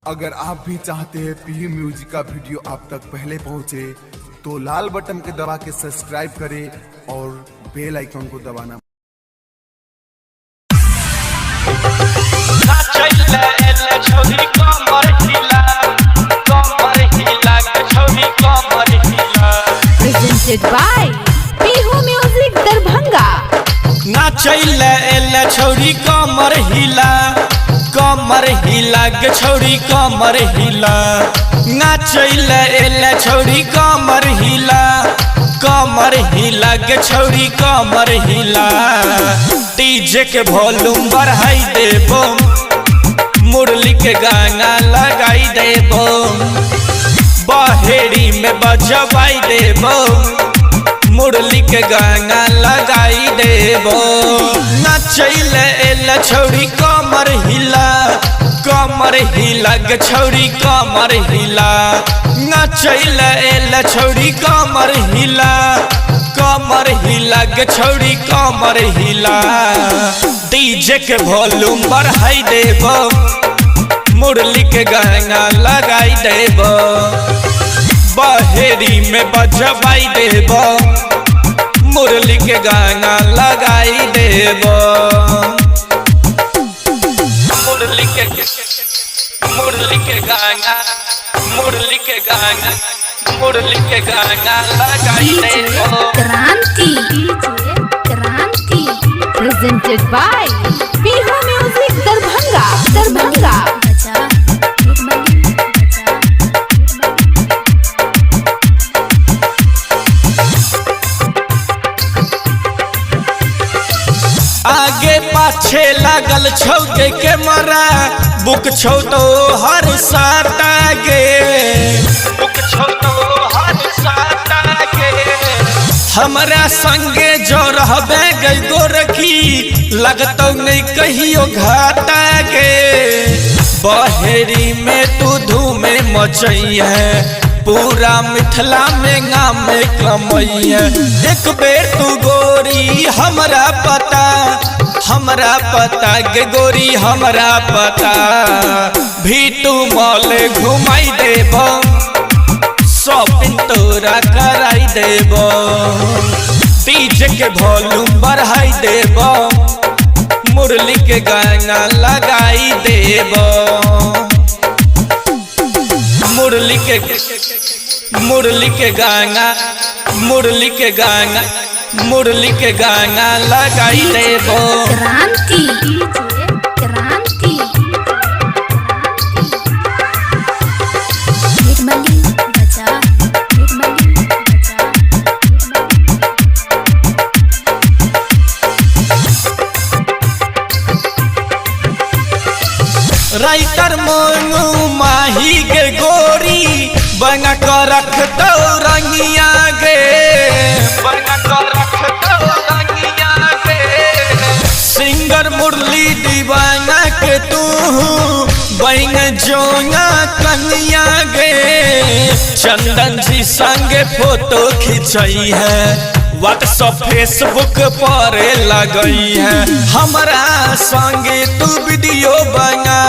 अगर आप भी चाहते हैं पीयू म्यूजिक का वीडियो आप तक पहले पहुंचे तो लाल बटन के दबा के सब्सक्राइब करें और बेल आइकन को दबाना। Presented by पीयू म्यूजिक दरभंगा। नाचैले एले छौरी कमर हिला, कमर हिला गे छौरी कमर हिला। नाचैले एले छौरी कमर हिला, कमर हिला गे छौरी कमर हिला। डीजे के वॉल्यूम बढ़ाई देबो, मुरली के गाना लगाई देबो, बहेड़ी में बजवाई देबो, मुरली के गाना लगाई देबो। नाचैले एले छौरी कमर हिला, कमर हिला गे छौरी कमर हिला। नाचैले एले छौरी कमर हिला, कमर हिला गे छौरी कमर हिला। डीजे के वॉल्यूम बढ़ाई देबो, मुरली के गाना लगाई देबो, बहेड़ी में बजवाई देबो, मुरली के गाना लगाई देबो। मुरली के गाना, मुरली के गाना, मुरली के गाना लगाई देबो। क्रांति Presented by पीयू म्यूजिक दरभंगा। दरभंगा आगे पाछे लागल छौ के कैमरा, बुक छौ तो हर साटा गे, बुक छौ तो हर साटा गे। हमरा संगे जो रहबे गई गोरखी, लगतौ नहीं कहियो घाटा गे। बहेड़ी में तू धूमे मचई है, पूरा मिथिला में नाम कमई है। एक बेर तू गोरी हमरा पता, हमरा पता गे गोरी हमरा पता। भीटू मॉल घुमाई देबो, शॉपिंग तोरा कराई देबो, डीजे के वॉल्यूम बढ़ाई देबो, मुरली के गाना लगाई देबो। मुरली के गाना, मुरली के गाना, मुरली के गाना लगाई देबो। क्रांति राइटर मोनू माही के गोरी, बना कर रख दो रंगिया गे, बना कर रख दो रंगिया गे। सिंगर मुरली दीवाना के तू बन जोना कन्या गे। चंदन जी संगे फोटो खिंचई है, व्हाट्सएप फेसबुक पर लगई है। हमरा संगे तू वीडियो बना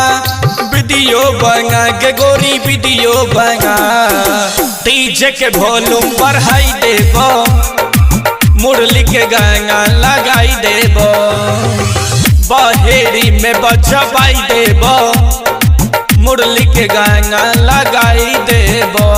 गे गोरी वीडियो बना। डीजे के वॉल्यूम बढ़ाई देबो, मुरली के गाना लगाई देबो, बहेड़ी में बजवाई देबो, मुरली के गाना लगाई देबो।